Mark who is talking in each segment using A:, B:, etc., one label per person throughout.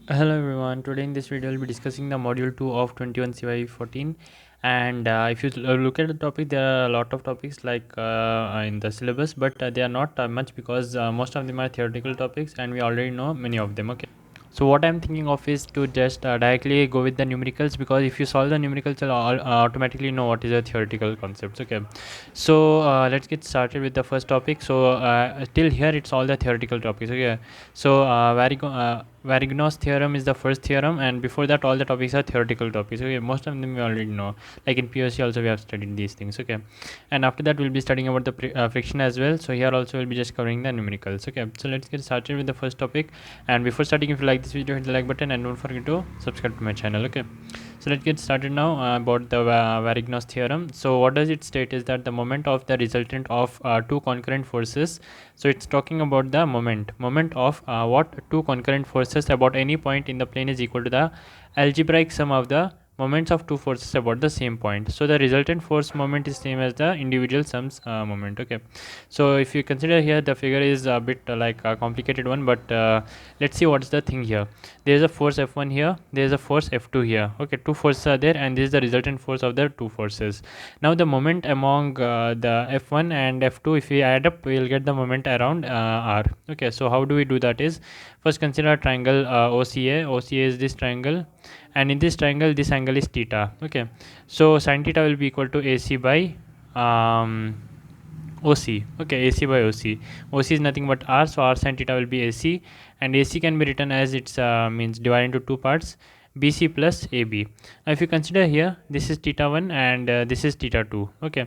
A: Hello everyone, today in this video I'll be discussing the module 2 of 21CIV14, and if you look at the topic, there are a lot of topics like in the syllabus, but they are not much because most of them are theoretical topics and we already know many of them. Okay, so what I'm thinking of is to just directly go with the numericals, because if you solve the numericals you'll automatically know what is the theoretical concepts. Okay, so let's get started with the first topic. So till here it's all the theoretical topics. Okay, so Varigno's theorem is the first theorem, and before that all the topics are theoretical topics. Okay, most of them we already know, like in POC also we have studied these things. Okay, and after that we'll be studying about the friction as well. So here also we'll be just covering the numericals. Okay, so let's get started with the first topic. And before starting, if you like this video, hit the like button and don't forget to subscribe to my channel. Okay, so let's get started now about the Varigno's theorem. So what does it state is that the moment of the resultant of two concurrent forces. So it's talking about the moment of what two concurrent forces about any point in the plane is equal to the algebraic sum of the moments of two forces about the same point. So the resultant force moment is same as the individual sums moment. Okay, so if you consider here, the figure is a bit like a complicated one, but let's see what's the thing here. There is a force F1 here, there is a force F2 here. Okay, two forces are there and this is the resultant force of the two forces. Now the moment among the F1 and F2, if we add up, we will get the moment around R. Okay, so how do we do that is, first consider a triangle OCA is this triangle, and in this triangle this angle is theta. Okay, so sin theta will be equal to AC by OC. Okay, AC by OC. OC is nothing but R, so R sin theta will be AC, and AC can be written as it's means divided into two parts, BC plus AB. Now if you consider here, this is theta 1 and this is theta 2. Okay,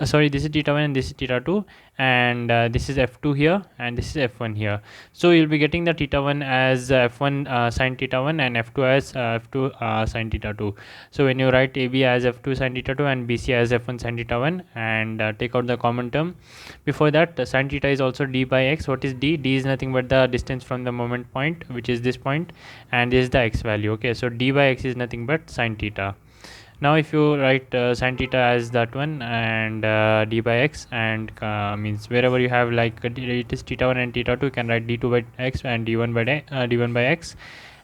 A: sorry, this is theta 1 and this is theta 2, and this is F2 here and this is F1 here. So you'll be getting the theta 1 as F1 sin theta 1 and F2 as F2 sin theta 2. So when you write AB as F2 sin theta 2 and BC as F1 sin theta 1 and take out the common term, before that sin theta is also d by x. What is d? D is nothing but the distance from the moment point, which is this point, and this is the x value. Okay, so d by x is nothing but sin theta. Now if you write sin theta as that one and d by x, and means wherever you have like it is theta 1 and theta 2, you can write d2 by x and d1 by x.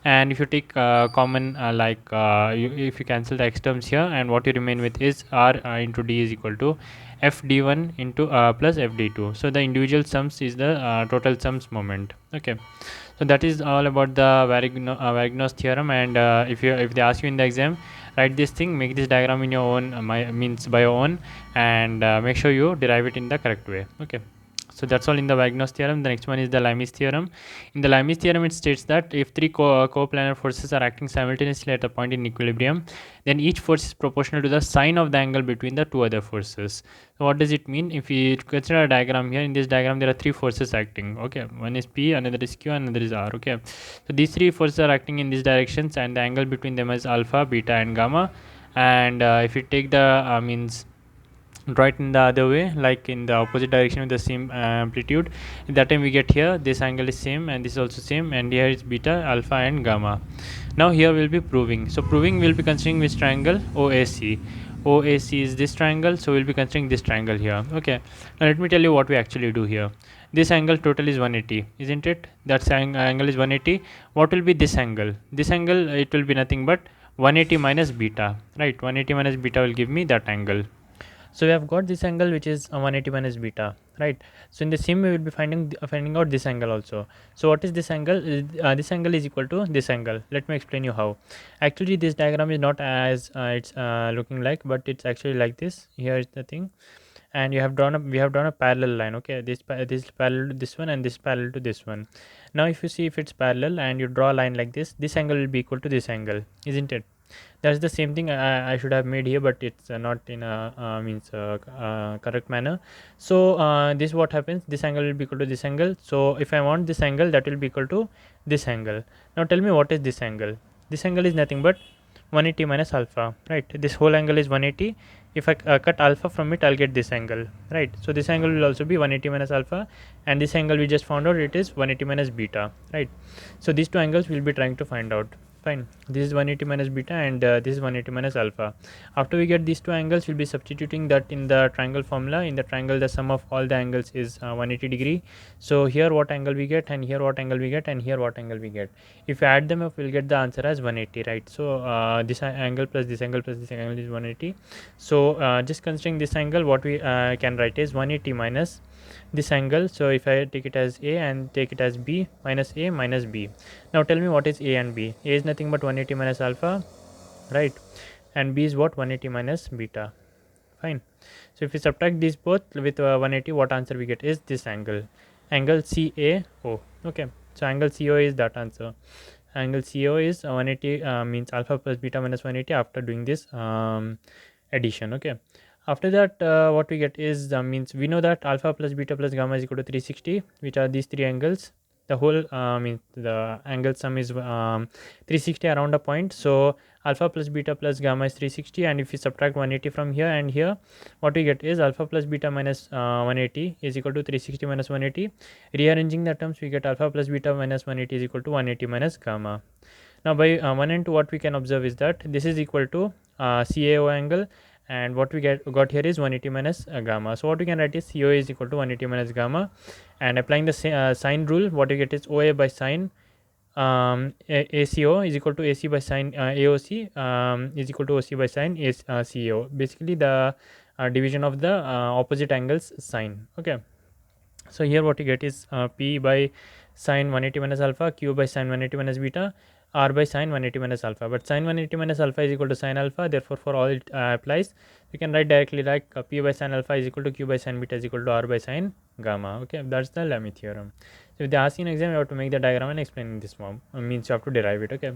A: And if you take common if you cancel the x terms here, and what you remain with is r into d is equal to f d1 into plus f d2. So the individual sums is the total sums moment. Okay, so that is all about the Varigno's theorem. And if they ask you in the exam, write this thing, make this diagram in your own means by your own, and make sure you derive it in the correct way. Okay, so that's all in the Varigno's theorem. The next one is the Lami's theorem. In the Lami's theorem, it states that if three coplanar forces are acting simultaneously at a point in equilibrium, then each force is proportional to the sine of the angle between the two other forces. So what does it mean? If we consider a diagram here, in this diagram there are three forces acting. Okay, one is P, another is Q, another is R. Okay, so these three forces are acting in these directions, and the angle between them is alpha, beta, and gamma. And if you take the means right in the other way, like in the opposite direction with the same amplitude, at that time we get here this angle is same and this is also same, and here is beta, alpha, and gamma. Now here we'll be proving. So proving, we'll be considering which triangle? OAC is this triangle, so we'll be considering this triangle here. Okay, now let me tell you what we actually do here. This angle total is 180, isn't it? That angle is 180. What will be this angle? This angle, it will be nothing but 180 minus beta, right? 180 minus beta will give me that angle. So we have got this angle, which is 180 minus beta, right? So in the same way we will be finding out this angle also. So what is this angle? This angle is equal to this angle. Let me explain you how. Actually this diagram is not as it's looking like, but it's actually like this. Here is the thing, and we have drawn a parallel line. Okay, this parallel to this one and this parallel to this one. Now if you see, if it's parallel and you draw a line like this angle will be equal to this angle, isn't it? That's the same thing I should have made here, but it's not in a correct manner. So this what happens, this angle will be equal to this angle. So if I want this angle, that will be equal to this angle. Now tell me, what is this angle? This angle is nothing but 180 minus alpha, right? This whole angle is 180. If I cut alpha from it, I'll get this angle, right? So this angle will also be 180 minus alpha, and this angle we just found out, it is 180 minus beta, right? So these two angles we'll be trying to find out. Fine, this is 180 minus beta, and this is 180 minus alpha. After we get these two angles, we'll be substituting that in the triangle formula. In the triangle, the sum of all the angles is 180 degree. So here what angle we get, and here what angle we get, and here what angle we get. If we add them up, we'll get the answer as 180, right? So this angle plus this angle plus this angle is 180. So just considering this angle, what we can write is 180 minus this angle. So if I take it as a and take it as b, minus a minus b. Now tell me what is a and b. A is nothing but 180 minus alpha, right? And b is what? 180 minus beta. Fine. So if we subtract these both with 180, what answer we get is this angle, angle CAO. Okay, so angle CO is that answer. Angle CO is 180, means alpha plus beta minus 180 after doing this addition. Okay, after that what we get is means we know that alpha plus beta plus gamma is equal to 360, which are these three angles. The whole means the angle sum is 360 around a point. So alpha plus beta plus gamma is 360, and if we subtract 180 from here and here, what we get is alpha plus beta minus 180 is equal to 360 minus 180. Rearranging the terms, we get alpha plus beta minus 180 is equal to 180 minus gamma. Now by 1 and 2, what we can observe is that this is equal to CAO angle, and what we got here is 180 minus gamma. So what we can write is CO is equal to 180 minus gamma, and applying the sine rule, what we get is OA by sine ACO is equal to AC by sine AOC is equal to OC by sine CO. Basically the division of the opposite angles sine. Okay, so here what you get is P by sine 180 minus alpha, Q by sine 180 minus beta, R by sine 180 minus alpha. But sine 180 minus alpha is equal to sine alpha, therefore for all it applies, you can write directly like P by sine alpha is equal to Q by sine beta is equal to R by sine gamma. Okay, that's the Lami theorem. So if they ask in exam, you have to make the diagram and explain in this form. Means you have to derive it. Okay.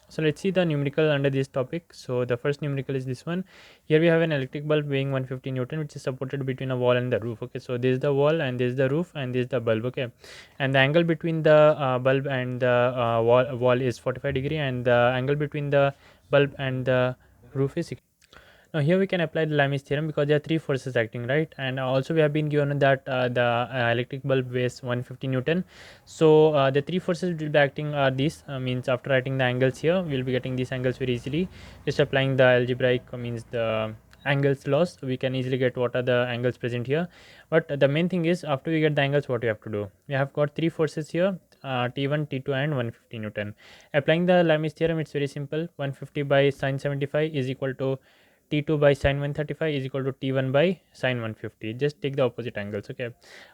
A: So let's see the numerical under this topic. So the first numerical is this one. Here we have an electric bulb weighing 150 Newton, which is supported between a wall and the roof. Okay, so this is the wall and this is the roof and this is the bulb. Okay, and the angle between the bulb and the wall is 45 degree, and the angle between the bulb and the roof is 60. Now here we can apply the Lami's theorem because there are three forces acting, right? And also we have been given that the electric bulb weighs 150 Newton. So the three forces will be acting are these, means after writing the angles here, we will be getting these angles very easily. Just applying the algebraic means the angles laws, we can easily get what are the angles present here. But the main thing is after we get the angles, what we have to do? We have got three forces here, T1, T2 and 150 Newton. Applying the Lami's theorem, it's very simple. 150 by sine 75 is equal to T2 by sine 135 is equal to T1 by sine 150. Just take the opposite angles. Okay,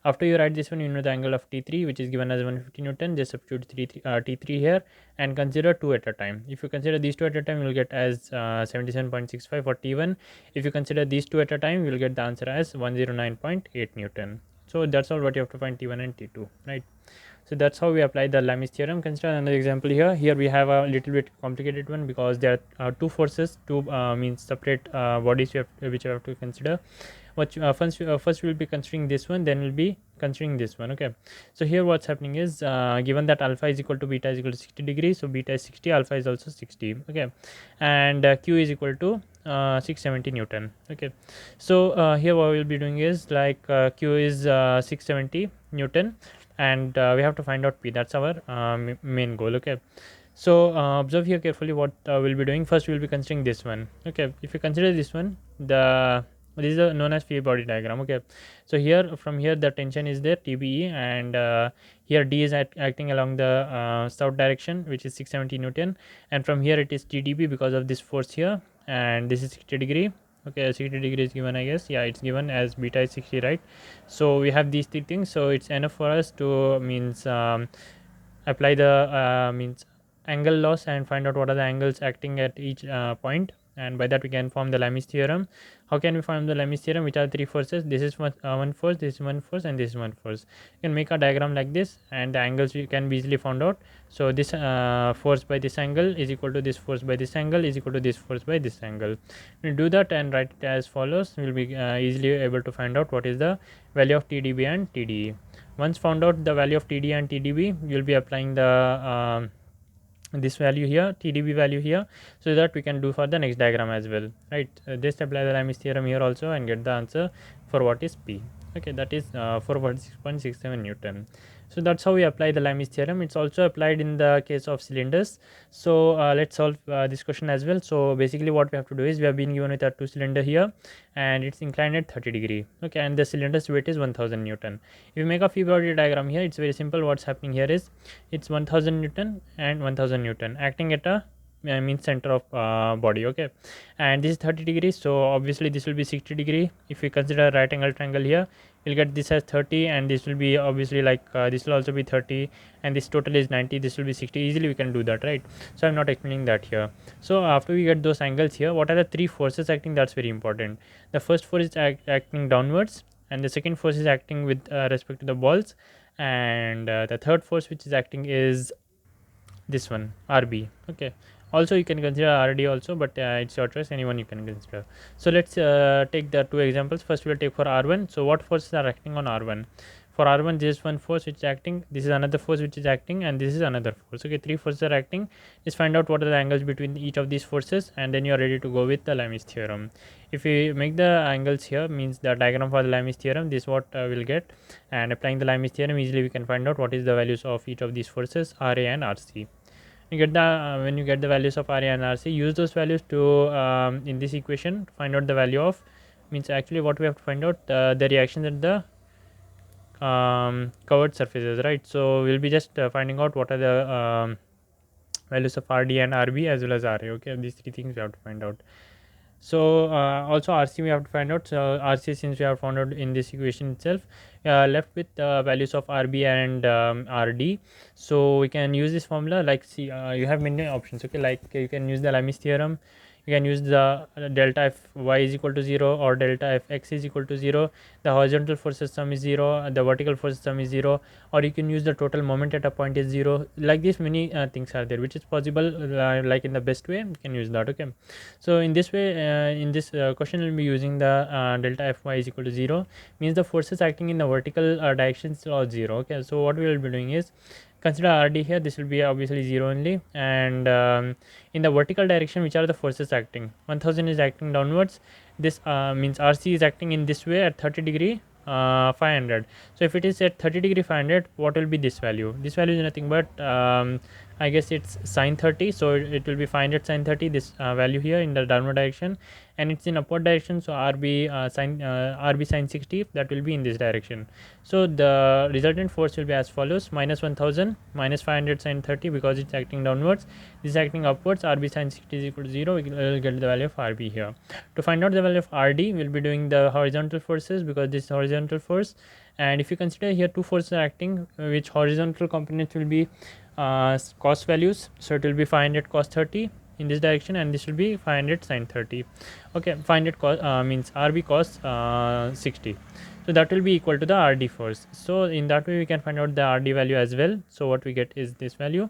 A: after you write this one, you know the angle of T3, which is given as 150 Newton. Just substitute T3 here and consider two at a time. If you consider these two at a time, you will get as 77.65 for T1. If you consider these two at a time, you will get the answer as 109.8 Newton. So that's all what you have to find T1 and T2, right? So that's how we apply the Lami's theorem. Consider another example here. Here we have a little bit complicated one because there are two forces, two means separate bodies which you have to consider. What first we'll be considering this one, then we'll be considering this one. Okay, so here what's happening is given that alpha is equal to beta is equal to 60 degrees, so beta is 60, alpha is also 60. Okay, and Q is equal to 670 Newton. Okay, so here what we'll be doing is like Q is 670 Newton, and we have to find out P. That's our main goal. Okay, so observe here carefully what we'll be doing. First we'll be considering this one. Okay, if you consider this one, this is known as free body diagram. Okay, so here from here the tension is there TBE, and here D is acting along the south direction, which is 670 Newton, and from here it is TDB because of this force here, and this is 60 degree. Okay, 60 degree is given, I guess. Yeah, it's given as beta is 60, right? So we have these three things, so it's enough for us to means apply the means angle laws and find out what are the angles acting at each point, and by that we can form the Lami's theorem. How can we form the Lami's theorem? Which are three forces? This is one force, this is one force, and this is one force. You can make a diagram like this, and the angles you can be easily found out. So this force by this angle is equal to this force by this angle is equal to this force by this angle. We'll do that and write it as follows. We'll be easily able to find out what is the value of TDB and TDE. Once found out the value of TD and TDB, you'll be applying the this value here, TDB value here, so that we can do for the next diagram as well, right? Just apply the Lami's theorem here also and get the answer for what is P. Okay, that is 446.67 Newton. So that's how we apply the Lami's theorem. It's also applied in the case of cylinders. So let's solve this question as well. So basically what we have to do is, we have been given with a 2 cylinder here, and it's inclined at 30°. Okay, and the cylinder's weight is 1000 Newton. If you make a free body diagram here, it's very simple. What's happening here is, it's 1000 Newton and 1000 Newton acting at a means center of body. Okay, and this is 30°, so obviously this will be 60°. If we consider a right angle triangle here, we'll get this as 30, and this will be obviously like this will also be 30, and this total is 90, this will be 60. Easily we can do that, right? So I'm not explaining that here. So after we get those angles here, what are the three forces acting? That's very important. The first force is acting downwards, and the second force is acting with respect to the balls, and the third force which is acting is this one, RB. Okay, also you can consider RD also, but it's your choice, anyone you can consider. So let's take the two examples. First we'll take for R1. So what forces are acting on R1? For R1, this is one force which is acting, this is another force which is acting, and this is another force. Okay, three forces are acting. Just find out what are the angles between each of these forces, and then you are ready to go with the Lami's theorem. If we make the angles here, means the diagram for the Lami's theorem, this is what we'll get. And applying the Lami's theorem, easily we can find out what is the values of each of these forces, RA and RC. You get the when you get the values of RA and RC, use those values to in this equation find out the value of, means actually what we have to find out, the reactions at the covered surfaces, right? So we'll be just finding out what are the values of RD and RB as well as RA. Okay, these three things we have to find out. So also RC we have to find out. So RC, since we have found out in this equation itself, left with values of RB and RD. So we can use this formula, like, see, you have many options. Okay, like you can use the Lami's theorem, you can use the delta f y is equal to 0, or delta f x is equal to 0. The horizontal forces sum is 0, the vertical forces sum is 0, or you can use the total moment at a point is 0. Like this, many things are there which is possible, like in the best way you can use that. Okay, so in this way, in this question we'll be using the delta fy is equal to 0, means the forces acting in the vertical directions are 0. Okay, so what we will be doing is, consider RD here, this will be obviously 0 only, and in the vertical direction, which are the forces acting? 1000 is acting downwards. This means RC is acting in this way at 30°, 500. So if it is at 30°, 500, what will be this value? This value is nothing but I guess it's sine 30, so it will be 500 sine 30, this value here in the downward direction, and it's in upward direction, so RB sine 60, that will be in this direction. So the resultant force will be as follows: minus 1000 minus 500 sine 30, because it's acting downwards, this is acting upwards, RB sine 60 is equal to 0. We will get the value of RB here. To find out the value of RD, we'll be doing the horizontal forces, because this is horizontal force, and if you consider here two forces are acting, which horizontal components will be cos values, so it will be 500 cos 30 in this direction, and this will be 500 sin 30. Okay, 500 cos means RB cos 60, so that will be equal to the RD force. So in that way we can find out the RD value as well. So what we get is this value,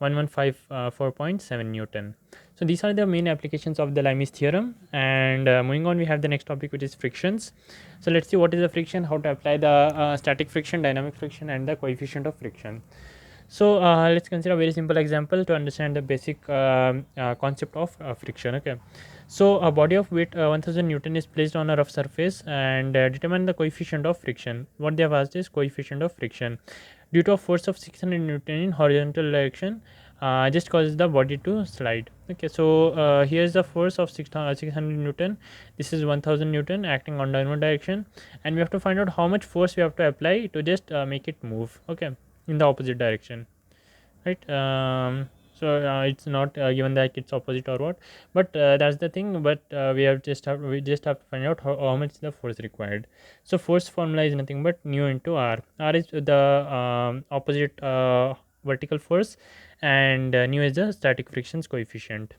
A: 1154.7 Newton. So these are the main applications of the Lami's theorem, and moving on, we have the next topic, which is frictions. So let's see what is the friction, how to apply the static friction, dynamic friction, and the coefficient of friction. So let's consider a very simple example to understand the basic concept of friction. Okay, so a body of weight 1000 Newton is placed on a rough surface, and determine the coefficient of friction. What they have asked is coefficient of friction. Due to a force of 600 Newton in horizontal direction, just causes the body to slide. Okay, so here is the force of 600 Newton. This is 1000 Newton acting on downward direction, and we have to find out how much force we have to apply to just make it move. Okay, in the opposite direction, right? So it's not given that it's opposite or what, but that's the thing. But we just have to find out how much the force required. So force formula is nothing but nu into r. R is the opposite vertical force, and nu is the static friction's coefficient.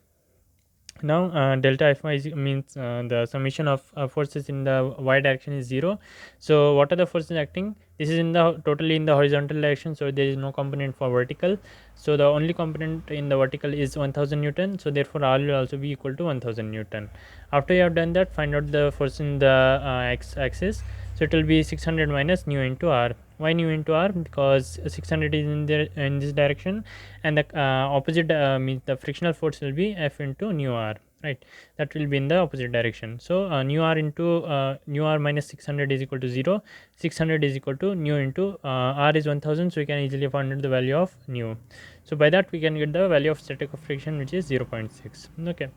A: Now delta fy means the summation of forces in the y direction is 0. So what are the forces acting? This is in the totally in the horizontal direction, so there is no component for vertical. So the only component in the vertical is 1000 Newton, so therefore R will also be equal to 1000 Newton. After you have done that, find out the force in the x axis. So it will be 600 minus nu into r. Why nu into r? Because 600 is in this direction, and the opposite means the frictional force will be F into nu r. right? That will be in the opposite direction. So nu r into nu r minus 600 is equal to 0. 600 is equal to nu into r is 1000, so we can easily find out the value of nu. So by that we can get the value of static of friction, which is 0.6. Okay,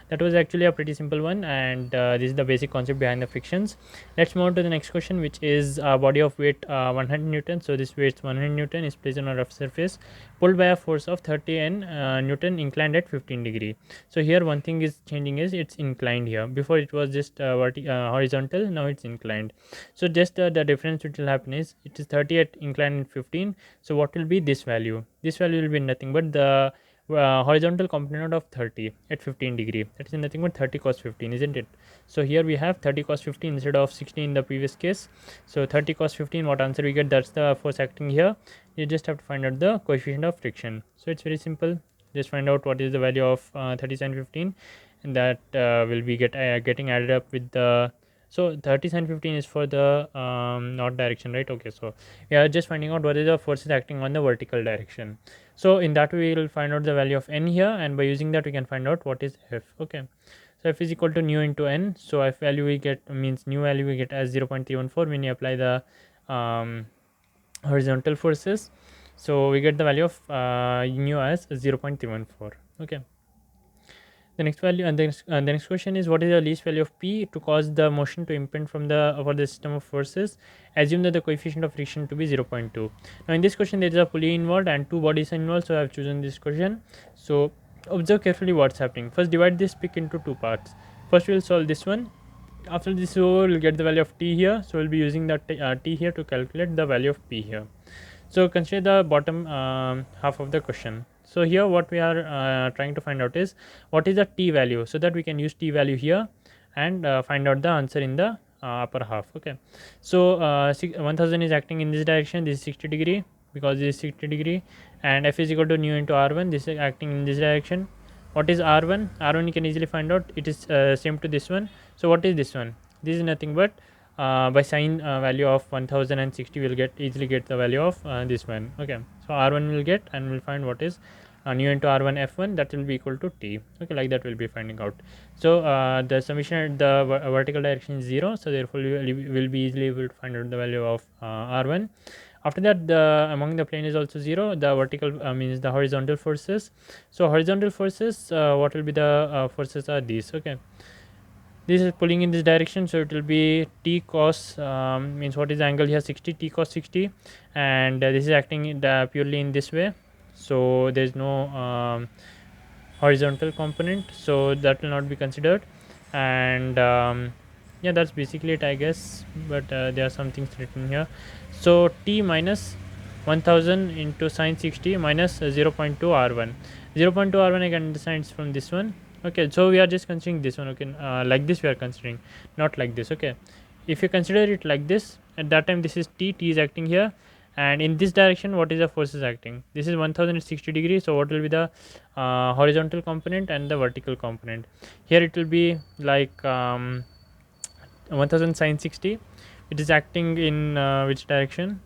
A: that was actually a pretty simple one, and this is the basic concept behind the frictions. Let's move on to the next question, which is a body of weight 100 newton. So this weight 100 newton is placed on a rough surface, pulled by a force of 30 n newton, inclined at 15 degree. So here one thing is changing, is it's inclined here. Before it was just horizontal, now it's inclined. So just the difference which will happen is, it is 30 at inclined and 15. So what will be this value? This value will be nothing but the horizontal component of 30 at 15 degree. That is nothing but 30 cos 15, isn't it? So here we have 30 cos 15 instead of 60 in the previous case. So 30 cos 15, what answer we get? That's the force acting here. You just have to find out the coefficient of friction. So it's very simple. Just find out what is the value of 30 sin 15, and that will be getting added up with the, so 30 sin 15 is for the north direction, right? Okay, so we are just finding out what is the forces acting on the vertical direction. So in that way we will find out the value of n here, and by using that we can find out what is f. Okay, so f is equal to nu into n. So f value we get, means new value we get as 0.314 when you apply the horizontal forces. So we get the value of nu as 0.314. Okay, the next value, and the next question is, what is the least value of p to cause the motion to impinge from the for the system of forces? Assume that the coefficient of friction to be 0.2. Now in this question there is a pulley involved and two bodies are involved, so I have chosen this question. So observe carefully what's happening. First divide this pick into two parts. First we will solve this one. After this, so we'll get the value of t here. So we'll be using that t here to calculate the value of p here. So consider the bottom half of the question. So here what we are trying to find out is, what is the t value, so that we can use t value here and find out the answer in the upper half. Okay, so 1000 is acting in this direction, this is 60 degree, because this is 60 degree, and f is equal to nu into r1, this is acting in this direction. What is r1? R1 you can easily find out, it is same to this one. So what is this one? This is nothing but by sine value of 1060 will get easily get the value of this one. Okay, so r1 will get, and we'll find what is nu into r1 f1, that will be equal to t. Okay, like that we'll be finding out. So the summation at the vertical direction is 0, so therefore we will be easily able to find out the value of r1. After that, the among the plane is also 0. The vertical means the horizontal forces. So horizontal forces, what will be the forces are these. Okay, this is pulling in this direction, so it will be t cos means what is the angle here, 60, t cos 60, and this is acting in the purely in this way, so there is no horizontal component, so that will not be considered. And yeah, that's basically it, I guess, but there are some things written here. So t minus 1000 into sine 60 minus 0.2 r1. 0.2 r1 I can understand it's from this one. Okay, so we are just considering this one. Okay, like this we are considering, not like this. Okay, if you consider it like this, at that time this is t is acting here, and in this direction what is the forces acting? This is 1060 degrees, so what will be the horizontal component and the vertical component? Here it will be like 1000 sine 60. It is acting in which direction?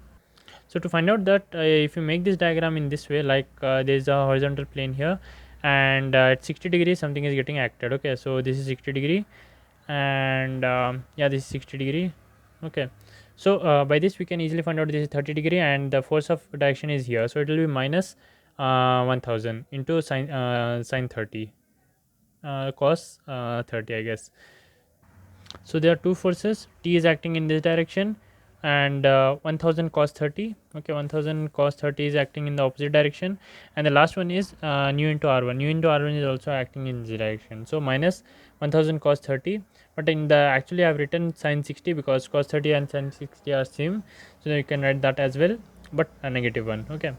A: So to find out that, if you make this diagram in this way, like there is a horizontal plane here, and at 60 degrees something is getting acted. Okay, so this is 60 degree, and yeah, this is 60 degree. Okay, so by this we can easily find out this is 30 degree, and the force of direction is here, so it will be minus 1000 into sine 30 cos 30, I guess. So there are two forces, t is acting in this direction, and 1000 cos 30. Okay, 1000 cos 30 is acting in the opposite direction, and the last one is nu into r1. Nu into r1 is also acting in this direction, so minus 1000 cos 30. But in the actually I have written sin 60 because cos 30 and sin 60 are same, so you can write that as well, but a negative one. Okay,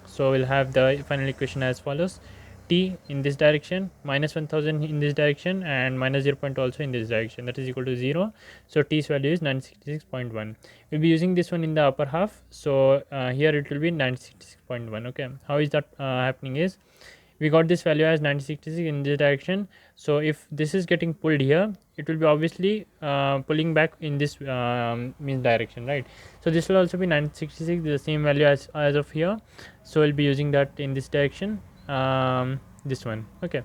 A: so we'll have the final equation as follows: t in this direction, minus 1000 in this direction, and minus 0.2 also in this direction, that is equal to 0. So t's value is 966.1. we'll be using this one in the upper half, so here it will be 966.1. okay, how is that happening is, we got this value as 966 in this direction, so if this is getting pulled here, it will be obviously pulling back in this means direction, right? So this will also be 966, the same value as of here, so we'll be using that in this direction, this one. Okay,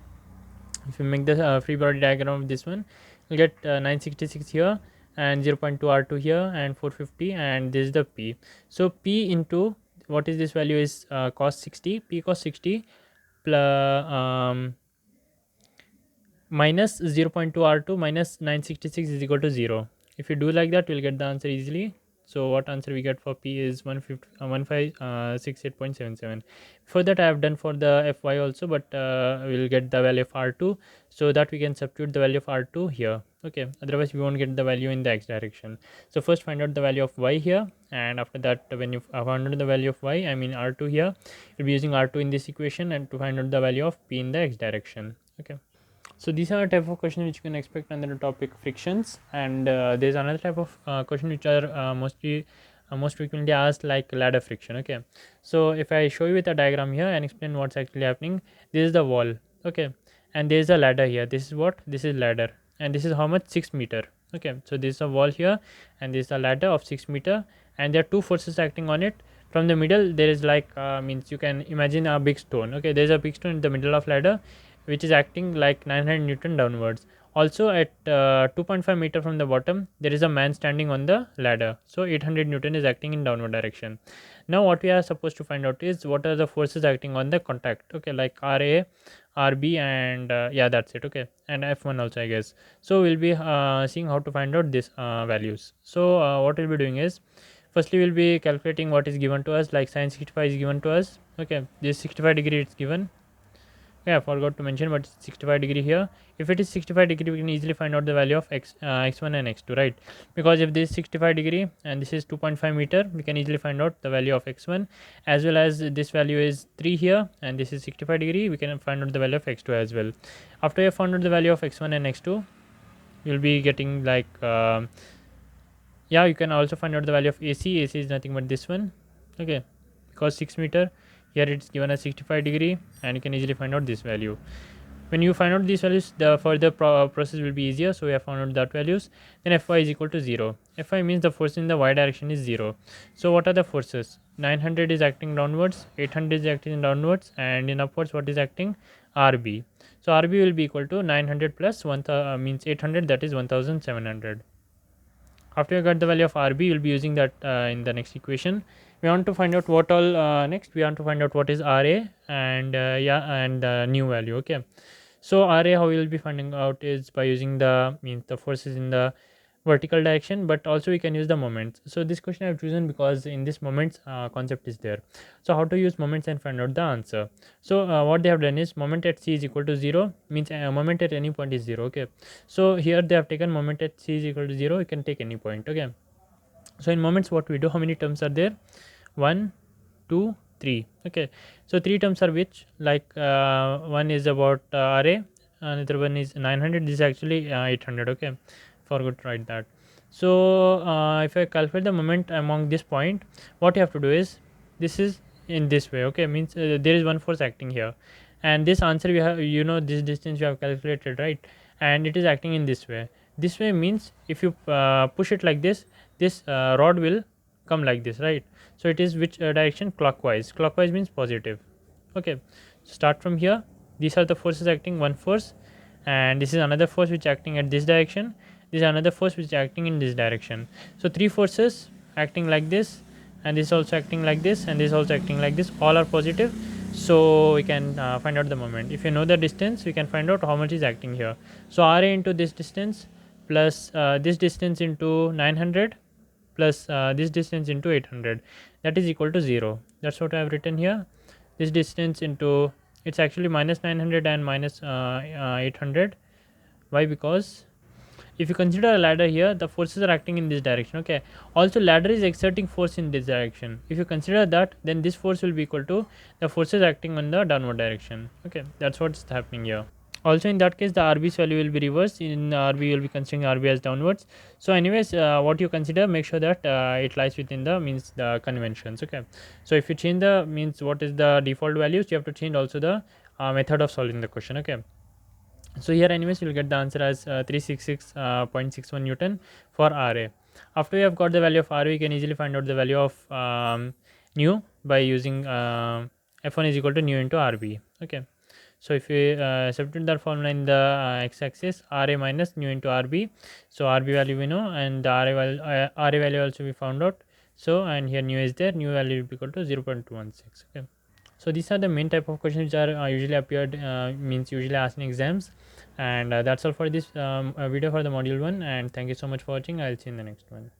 A: If you make the free body diagram of this one, you'll get 966 here and 0.2 r2 here and 450, and this is the p. So p into what is this value is cos 60, p cos 60 plus minus 0.2 r2 minus 966 is equal to 0. If you do like that, we'll get the answer easily. So what answer we get for p is 1568.77. For that I have done for the fy also, but we'll get the value of r2, so that we can substitute the value of r2 here. Okay, otherwise we won't get the value in the x direction. So first find out the value of y here, and after that when you found out the value of y, I mean r2 here, you'll be using r2 in this equation and to find out the value of p in the x direction. Okay. So these are a type of question which you can expect under the topic frictions, and there's another type of question which are most frequently asked, like ladder friction. Okay, so if I show you with a diagram here and explain what's actually happening, this is the wall. Okay, and there's a ladder here. This is what? This is ladder, and this is how much? 6 meter. Okay, so this is a wall here, and this is a ladder of 6 meter, and there are two forces acting on it. From the middle there is like means you can imagine a big stone. Okay, there's a big stone in the middle of ladder which is acting like 900 newton downwards. Also at 2.5 meter from the bottom there is a man standing on the ladder, so 800 newton is acting in downward direction. Now what we are supposed to find out is what are the forces acting on the contact. Okay, like ra, rb, and yeah, that's it. Okay, and f1 also, I guess. So we'll be seeing how to find out these values. So what we'll be doing is, firstly we'll be calculating what is given to us, like sin 65 is given to us. Okay, this 65 degree it's given. Yeah, I forgot to mention, but 65 degree here. If it is 65 degree, we can easily find out the value of x1 and x2, right? Because if this is 65 degree and this is 2.5 meter, we can easily find out the value of x1, as well as this value is 3 here and this is 65 degree, we can find out the value of x2 as well. After you have found out the value of x1 and x2, you'll be getting like yeah, you can also find out the value of ac. AC is nothing but this one. Okay, because 6 meter, here it's given as 65 degree, and you can easily find out this value. When you find out these values, the further process will be easier. So we have found out that values. Then fy is equal to 0. Fy means the force in the y direction is 0. So what are the forces? 900 is acting downwards, 800 is acting downwards, and in upwards what is acting? rb. So rb will be equal to 900 plus 1 means 800, that is 1700. After you got the value of rb, you'll be using that in the next equation. We want to find out what all next. We want to find out what is ra, and yeah, and the new value. Okay, so ra, how we will be finding out is by using the means the forces in the vertical direction, but also we can use the moments. So this question I have chosen because in this moments concept is there. So how to use moments and find out the answer. So what they have done is moment at c is equal to 0, means moment at any point is 0. Okay, so here they have taken moment at c is equal to 0, you can take any point. Okay, so in moments what we do, how many terms are there? 1, 2, 3. Okay, so 3 terms are which, like one is about array, another one is 900, this is actually 800. Okay, forgot to write that. So if I calculate the moment among this point, what you have to do is, this is in this way. Okay, means there is one force acting here, and this answer you have, you know, this distance you have calculated, right? And it is acting in this way. This way means if you push it like this, this rod will come like this, right? So it is which direction? Clockwise. Clockwise means positive. Okay, so start from here. These are the forces acting, one force, and this is another force which acting at this direction. This is another force which is acting in this direction. So 3 forces acting like this, and this also acting like this, and this also acting like this, all are positive. So we can find out the moment. If you know the distance, we can find out how much is acting here. So ra into this distance plus this distance into 900 plus this distance into 800, that is equal to 0. That's what I have written here. This distance into, it's actually minus 900 and minus 800. Why? Because if you consider a ladder here, the forces are acting in this direction. Okay, also ladder is exerting force in this direction. If you consider that, then this force will be equal to the forces acting in the downward direction. Okay, that's what's happening here. Also in that case, the rb's value will be reversed. In rb you will be considering rb as downwards. So anyways, what you consider, make sure that it lies within the means the conventions. Okay, so if you change the means what is the default values, you have to change also the method of solving the question. Okay, so here anyways you will get the answer as 366.61 newton for ra. After you have got the value of ra, you can easily find out the value of nu by using f1 is equal to nu into rb. Okay, So if you substitute that formula in the x-axis, Ra minus nu into Rb, so Rb value we know, and the Ra value also we found out. So and here nu is there, nu value will be equal to 0.216. Okay. So these are the main type of questions which are usually appeared, means usually asked in exams. And that's all for this video for the module 1, and thank you so much for watching. I'll see you in the next one.